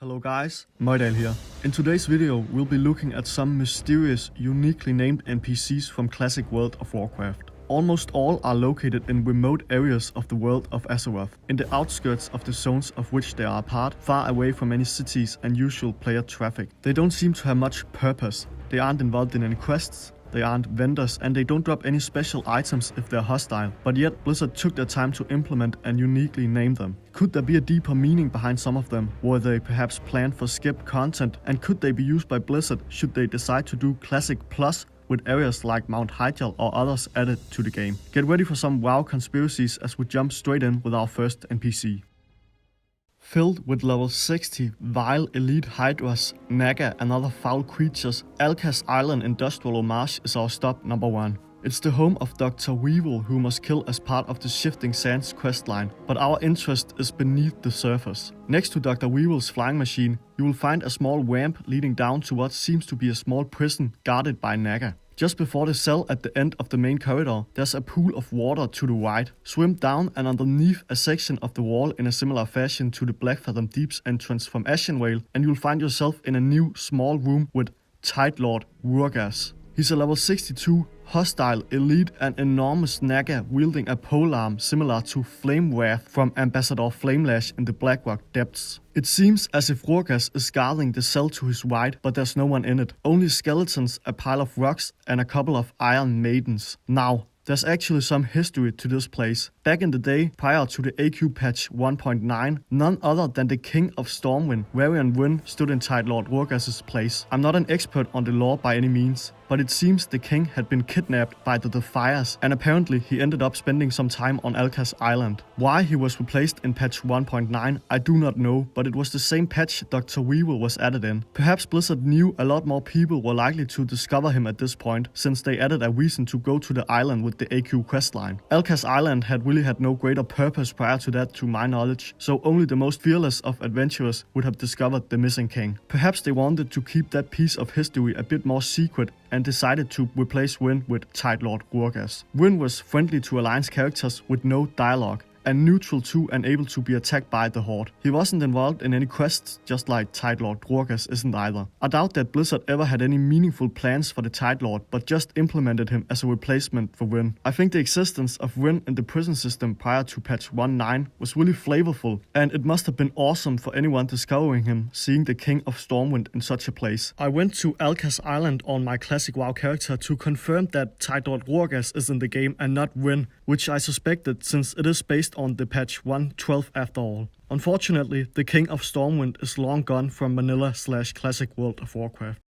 Hello guys, Mojdal here. In today's video, we'll be looking at some mysterious, uniquely named NPCs from Classic World of Warcraft. Almost all are located in remote areas of the world of Azeroth, in the outskirts of the zones of which they are a part, far away from any cities and usual player traffic. They don't seem to have much purpose. They aren't involved in any quests. They aren't vendors, and they don't drop any special items if they're hostile, but yet Blizzard took their time to implement and uniquely name them. Could there be a deeper meaning behind some of them? Were they perhaps planned for skip content, and could they be used by Blizzard should they decide to do Classic Plus with areas like Mount Hyjal or others added to the game? Get ready for some WoW conspiracies as we jump straight in with our first NPC. Filled with level 60 vile elite hydras, naga and other foul creatures, Elkas Island Industrial Homage is our stop number 1. It's the home of Dr. Weevil, who must kill as part of the Shifting Sands questline, but our interest is beneath the surface. Next to Dr. Weevil's flying machine, you will find a small ramp leading down to what seems to be a small prison guarded by naga. Just before the cell at the end of the main corridor, there's a pool of water to the right. Swim down and underneath a section of the wall in a similar fashion to the Blackfathom Deep's entrance from Ashenvale, and you'll find yourself in a new small room with Tidelord Rurgas. He's a level 62, hostile, elite and enormous naga wielding a polearm similar to Flame Wrath from Ambassador Flamelash in the Blackrock Depths. It seems as if Rurgas is guarding the cell to his right, but there's no one in it. Only skeletons, a pile of rocks and a couple of Iron Maidens. Now, there's actually some history to this place. Back in the day, prior to the AQ patch 1.9, none other than the King of Stormwind, Varian Wynn, stood in Tidelord Rurgas' place. I'm not an expert on the lore by any means, but it seems the king had been kidnapped by the Defiers, and apparently he ended up spending some time on Elkas Island. Why he was replaced in patch 1.9, I do not know, but it was the same patch Dr. Weevil was added in. Perhaps Blizzard knew a lot more people were likely to discover him at this point, since they added a reason to go to the island with the AQ questline. Elkas Island really had no greater purpose prior to that to my knowledge, so only the most fearless of adventurers would have discovered the missing king. Perhaps they wanted to keep that piece of history a bit more secret and decided to replace Wynn with Tidelord Rurgas. Wynn was friendly to Alliance characters with no dialogue, and neutral to and able to be attacked by the Horde. He wasn't involved in any quests, just like Tidelord Rurgas isn't either. I doubt that Blizzard ever had any meaningful plans for the Tidelord, but just implemented him as a replacement for Wynn. I think the existence of Wynn in the prison system prior to patch 1.9 was really flavorful, and it must have been awesome for anyone discovering him, seeing the King of Stormwind in such a place. I went to Elkas Island on my Classic WoW character to confirm that Tidelord Rurgas is in the game and not Wynn, which I suspected since it is based on the patch 1.12 after all. Unfortunately, the King of Stormwind is long gone from Vanilla/Classic World of Warcraft.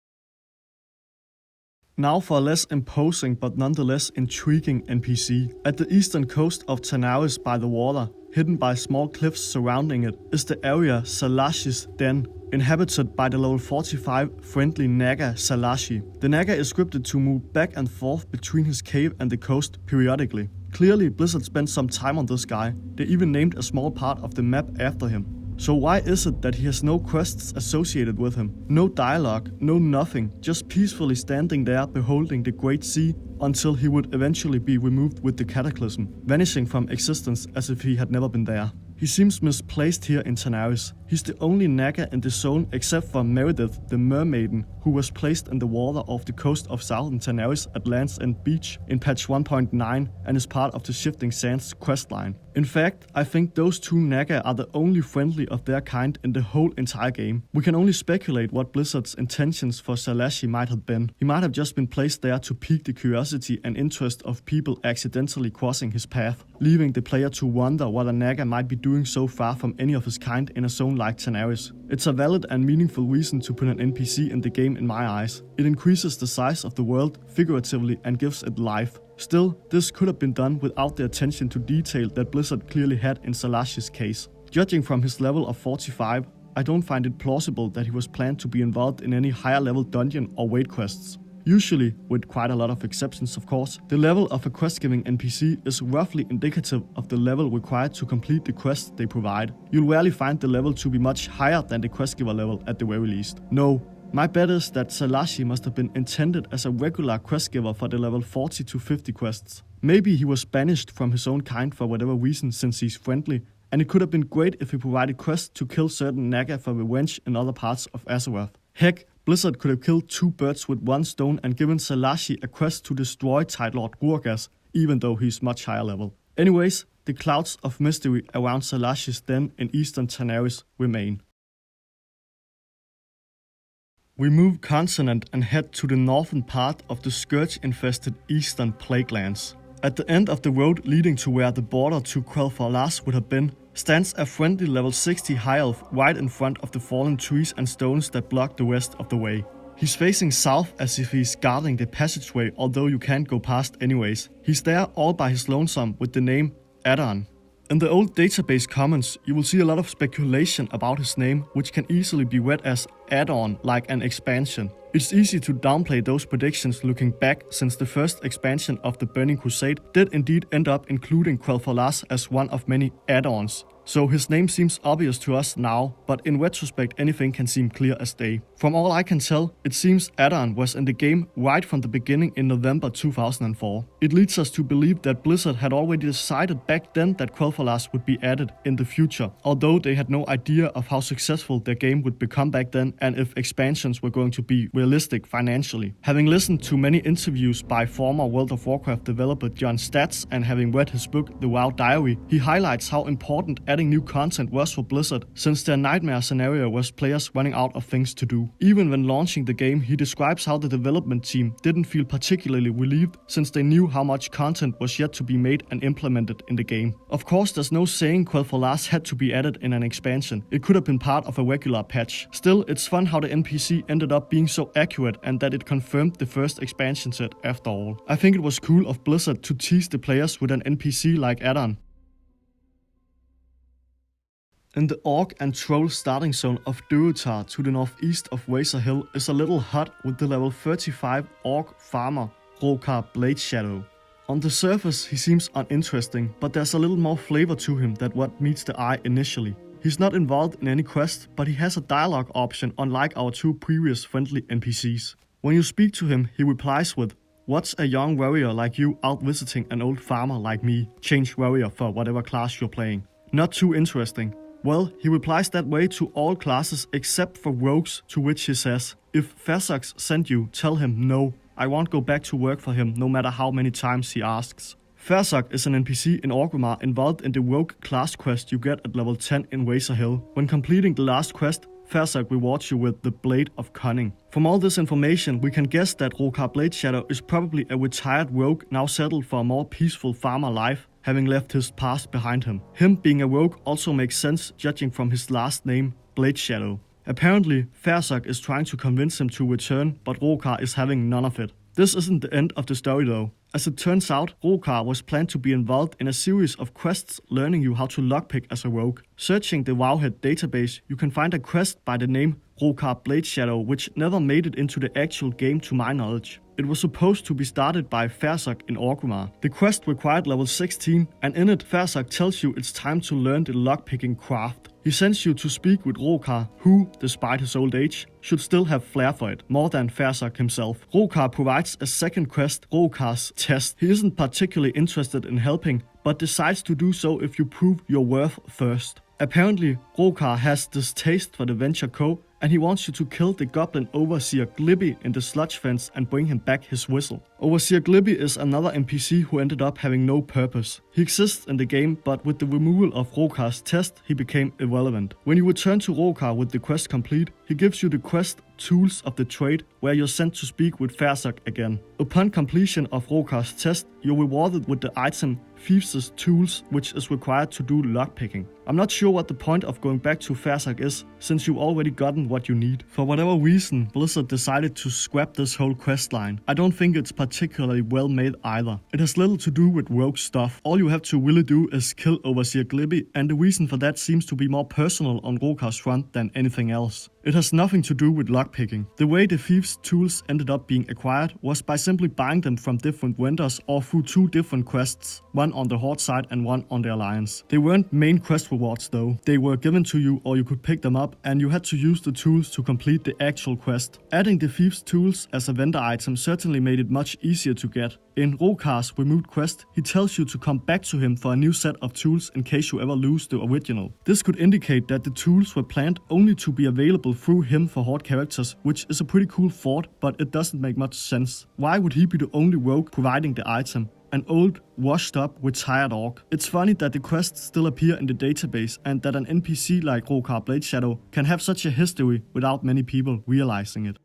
Now for a less imposing but nonetheless intriguing NPC. At the eastern coast of Tanaris by the water, hidden by small cliffs surrounding it, is the area Salacious Den, inhabited by the level 45 friendly naga Salacious. The naga is scripted to move back and forth between his cave and the coast periodically. Clearly, Blizzard spent some time on this guy. They even named a small part of the map after him. So why is it that he has no quests associated with him? No dialogue, no nothing, just peacefully standing there beholding the Great Sea until he would eventually be removed with the Cataclysm, vanishing from existence as if he had never been there. He seems misplaced here in Tanaris. He's the only naga in the zone except for Meredith, the mermaiden, who was placed in the water off the coast of southern Tanaris at Land's End Beach in patch 1.9 and is part of the Shifting Sands questline. In fact, I think those two naga are the only friendly of their kind in the whole entire game. We can only speculate what Blizzard's intentions for Salacious might have been. He might have just been placed there to pique the curiosity and interest of people accidentally crossing his path, leaving the player to wonder what a naga might be doing so far from any of his kind in a zone like Tanaris. It's a valid and meaningful reason to put an NPC in the game in my eyes. It increases the size of the world figuratively and gives it life. Still, this could have been done without the attention to detail that Blizzard clearly had in Salacious' case. Judging from his level of 45, I don't find it plausible that he was planned to be involved in any higher level dungeon or raid quests. Usually, with quite a lot of exceptions of course, the level of a quest-giving NPC is roughly indicative of the level required to complete the quests they provide. You'll rarely find the level to be much higher than the quest-giver level at the very least. No, my bet is that Salacious must have been intended as a regular quest-giver for the level 40 to 50 quests. Maybe he was banished from his own kind for whatever reason since he's friendly, and it could have been great if he provided quests to kill certain Naga for revenge in other parts of Azeroth. Heck, Blizzard could have killed 2 birds with 1 stone and given Salacious a quest to destroy Tide Lord Gurgas, even though he's much higher level. Anyways, the clouds of mystery around Salacious' den in eastern Tanaris remain. We move continent and head to the northern part of the scourge-infested eastern Plaguelands. At the end of the road leading to where the border to Quel'Thalas would have been, stands a friendly level 60 high elf right in front of the fallen trees and stones that block the rest of the way. He's facing south as if he's guarding the passageway, although you can't go past anyways. He's there all by his lonesome with the name Adon. In the old database comments, you will see a lot of speculation about his name, which can easily be read as add-on, like an expansion. It's easy to downplay those predictions looking back, since the first expansion of the Burning Crusade did indeed end up including Quel'Thalas as one of many add-ons. So his name seems obvious to us now, but in retrospect anything can seem clear as day. From all I can tell, it seems Adon was in the game right from the beginning in November 2004. It leads us to believe that Blizzard had already decided back then that Quel'Thalas would be added in the future, although they had no idea of how successful their game would become back then and if expansions were going to be realistic financially. Having listened to many interviews by former World of Warcraft developer John Statz and having read his book The WoW Diary, he highlights how important adding new content was for Blizzard, since their nightmare scenario was players running out of things to do. Even when launching the game, he describes how the development team didn't feel particularly relieved, since they knew how much content was yet to be made and implemented in the game. Of course, there's no saying Quel'Thalas had to be added in an expansion. It could have been part of a regular patch. Still, it's fun how the NPC ended up being so accurate and that it confirmed the first expansion set after all. I think it was cool of Blizzard to tease the players with an NPC like Adon. In the Orc and Troll starting zone of Durotar to the northeast of Razor Hill is a little hut with the level 35 Orc farmer Rokar Bladeshadow. On the surface he seems uninteresting, but there's a little more flavor to him than what meets the eye initially. He's not involved in any quest, but he has a dialogue option unlike our 2 previous friendly NPCs. When you speak to him, he replies with, "What's a young warrior like you out visiting an old farmer like me? Change warrior for whatever class you're playing. Not too interesting." Well, he replies that way to all classes except for rogues, to which he says, "If Ferzok sent you, tell him no. I won't go back to work for him no matter how many times he asks." Ferzok is an NPC in Orgrimmar involved in the rogue class quest you get at level 10 in Razor Hill. When completing the last quest, Ferzok rewards you with the Blade of Cunning. From all this information, we can guess that Rokar Bladeshadow is probably a retired rogue now settled for a more peaceful farmer life, having left his past behind him. Him being a rogue also makes sense judging from his last name, Bladeshadow. Apparently, Ferzok is trying to convince him to return, but Rokar is having none of it. This isn't the end of the story though. As it turns out, Rokar was planned to be involved in a series of quests learning you how to lockpick as a rogue. Searching the Wowhead database, you can find a quest by the name Rokar Bladeshadow, which never made it into the actual game to my knowledge. It was supposed to be started by Ferzok in Orgrimmar. The quest required level 16, and in it Ferzok tells you it's time to learn the lockpicking craft. He sends you to speak with Rokar, who, despite his old age, should still have flair for it, more than Ferzok himself. Rokar provides a second quest, Rokar's Test. He isn't particularly interested in helping, but decides to do so if you prove your worth first. Apparently, Rokar has this taste for the Venture Co, and he wants you to kill the goblin Overseer Glibby in the sludge fence and bring him back his whistle. Overseer Glibby is another NPC who ended up having no purpose. He exists in the game, but with the removal of Rokar's Test, he became irrelevant. When you return to Rokar with the quest complete, he gives you the quest Tools of the Trade, where you're sent to speak with Ferzok again. Upon completion of Rokar's Test, you're rewarded with the item Thieves' Tools, which is required to do lockpicking. I'm not sure what the point of going back to Ferzok is, since you've already gotten what you need. For whatever reason, Blizzard decided to scrap this whole questline. I don't think it's particularly well made either. It has little to do with rogue stuff. All you have to really do is kill Overseer Glibby, and the reason for that seems to be more personal on Rokar's front than anything else. It has nothing to do with lockpicking. The way the Thieves' Tools ended up being acquired was by simply buying them from different vendors or through 2 different quests, one on the Horde side and one on the Alliance. They weren't main quest rewards though. They were given to you or you could pick them up, and you had to use the tools to complete the actual quest. Adding the thief's tools as a vendor item certainly made it much easier to get. In Rokar's removed quest, he tells you to come back to him for a new set of tools in case you ever lose the original. This could indicate that the tools were planned only to be available through him for Horde characters, which is a pretty cool thought, but it doesn't make much sense. Why would he be the only rogue providing the item? An old, washed up, retired orc. It's funny that the quests still appear in the database and that an NPC like Rokar Bladeshadow can have such a history without many people realizing it.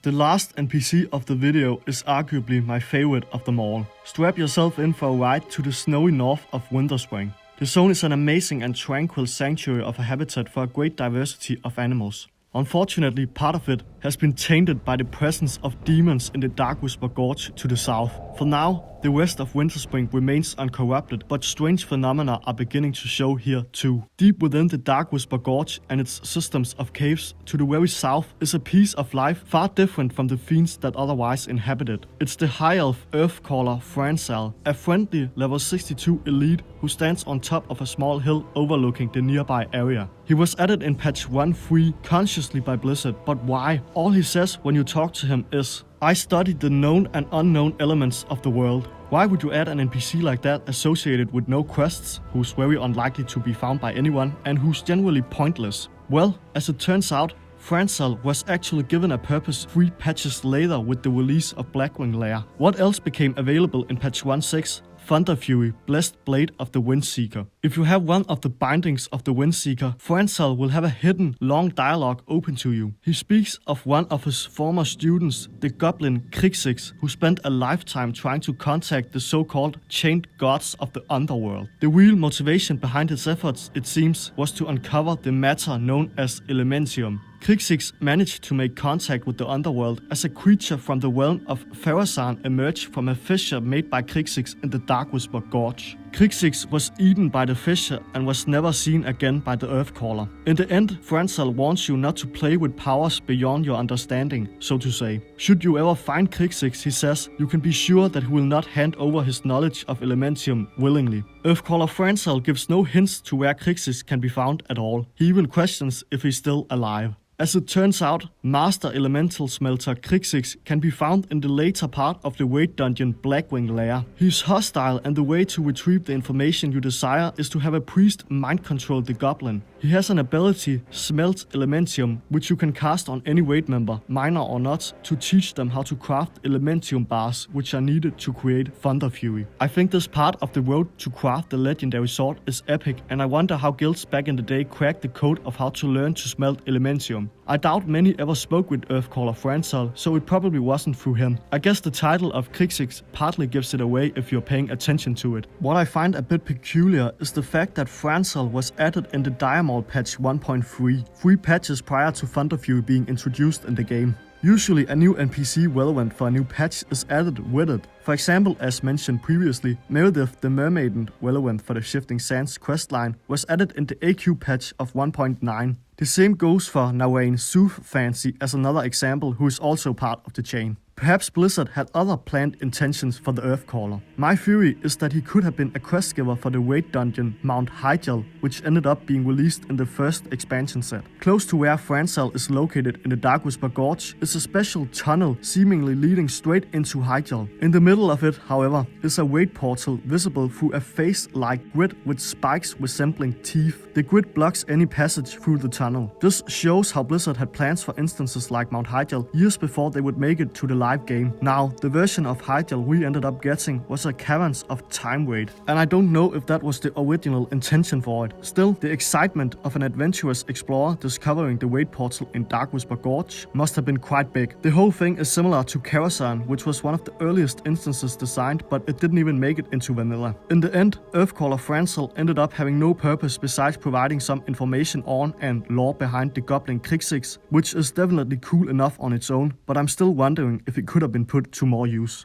The last NPC of the video is arguably my favorite of them all. Strap yourself in for a ride to the snowy north of Winterspring. The zone is an amazing and tranquil sanctuary of a habitat for a great diversity of animals. Unfortunately, part of it has been tainted by the presence of demons in the Darkwhisper Gorge to the south. For now, the rest of Winterspring remains uncorrupted, but strange phenomena are beginning to show here too. Deep within the Darkwhisper Gorge and its systems of caves to the very south is a piece of life far different from the fiends that otherwise inhabit it. It's the High Elf Earthcaller Frenzel, a friendly level 62 elite who stands on top of a small hill overlooking the nearby area. He was added in patch 1.3 consciously by Blizzard, but why? All he says when you talk to him is, "I studied the known and unknown elements of the world." Why would you add an NPC like that associated with no quests, who's very unlikely to be found by anyone, and who's generally pointless? Well, as it turns out, Frenzel was actually given a purpose 3 patches later with the release of Blackwing Lair. What else became available in patch 1.6? Thunder Fury, Blessed Blade of the Windseeker. If you have one of the bindings of the Windseeker, Frenzel will have a hidden, long dialogue open to you. He speaks of one of his former students, the goblin Krixix, who spent a lifetime trying to contact the so-called chained gods of the underworld. The real motivation behind his efforts, it seems, was to uncover the matter known as Elementium. Krixix managed to make contact with the underworld as a creature from the realm of Pharazan emerged from a fissure made by Krixix in the Darkwhisper Gorge. Krixix was eaten by the fissure and was never seen again by the Earthcaller. In the end, Frenzel warns you not to play with powers beyond your understanding, so to say. Should you ever find Krixix, he says, you can be sure that he will not hand over his knowledge of Elementium willingly. Earthcaller Frenzel gives no hints to where Krixix can be found at all. He even questions if he's still alive. As it turns out, Master Elemental Smelter Krixix can be found in the later part of the raid dungeon Blackwing Lair. He's hostile, and the way to retrieve the information you desire is to have a priest mind control the goblin. He has an ability, Smelt Elementium, which you can cast on any raid member, minor or not, to teach them how to craft Elementium bars, which are needed to create Thunder Fury. I think this part of the road to craft the legendary sword is epic, and I wonder how guilds back in the day cracked the code of how to learn to smelt Elementium. I doubt many ever spoke with Earthcaller Frenzel, so it probably wasn't through him. I guess the title of Krixix partly gives it away if you're paying attention to it. What I find a bit peculiar is the fact that Frenzel was added in the Diamond patch 1.3, 3 patches prior to Thunder Fury being introduced in the game. Usually a new NPC relevant for a new patch is added with it. For example, as mentioned previously, Meredith the Mermaiden, relevant for the Shifting Sands questline, was added in the AQ patch of 1.9. The same goes for Nawain Sooth Fancy as another example who is also part of the chain. Perhaps Blizzard had other planned intentions for the Earthcaller. My theory is that he could have been a quest giver for the raid dungeon Mount Hyjal, which ended up being released in the first expansion set. Close to where Frenzel is located in the Darkwhisper Gorge is a special tunnel seemingly leading straight into Hyjal. In the middle of it, however, is a raid portal visible through a face-like grid with spikes resembling teeth. The grid blocks any passage through the tunnel. This shows how Blizzard had plans for instances like Mount Hyjal years before they would make it to the live game. Now, the version of Hyjal we ended up getting was a Caverns of Time raid, and I don't know if that was the original intention for it. Still, the excitement of an adventurous explorer discovering the raid portal in Darkwhisper Gorge must have been quite big. The whole thing is similar to Karazhan, which was one of the earliest instances designed, but it didn't even make it into vanilla. In the end, Earthcaller Frenzel ended up having no purpose besides providing some information on and lore behind the goblin Krixix, which is definitely cool enough on its own, but I'm still wondering if it could have been put to more use.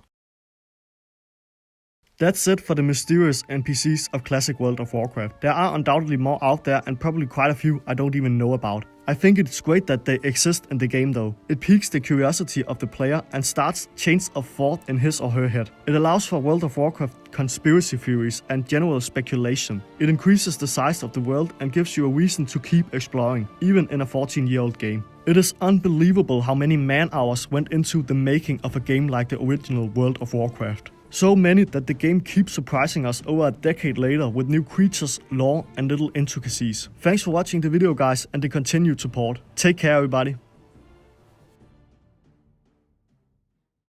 That's it for the mysterious NPCs of Classic World of Warcraft. There are undoubtedly more out there, and probably quite a few I don't even know about. I think it's great that they exist in the game though. It piques the curiosity of the player and starts chains of thought in his or her head. It allows for World of Warcraft conspiracy theories and general speculation. It increases the size of the world and gives you a reason to keep exploring, even in a 14-year-old game. It is unbelievable how many man-hours went into the making of a game like the original World of Warcraft. So many that the game keeps surprising us over a decade later with new creatures, lore and little intricacies. Thanks for watching the video guys and the continued support. Take care everybody.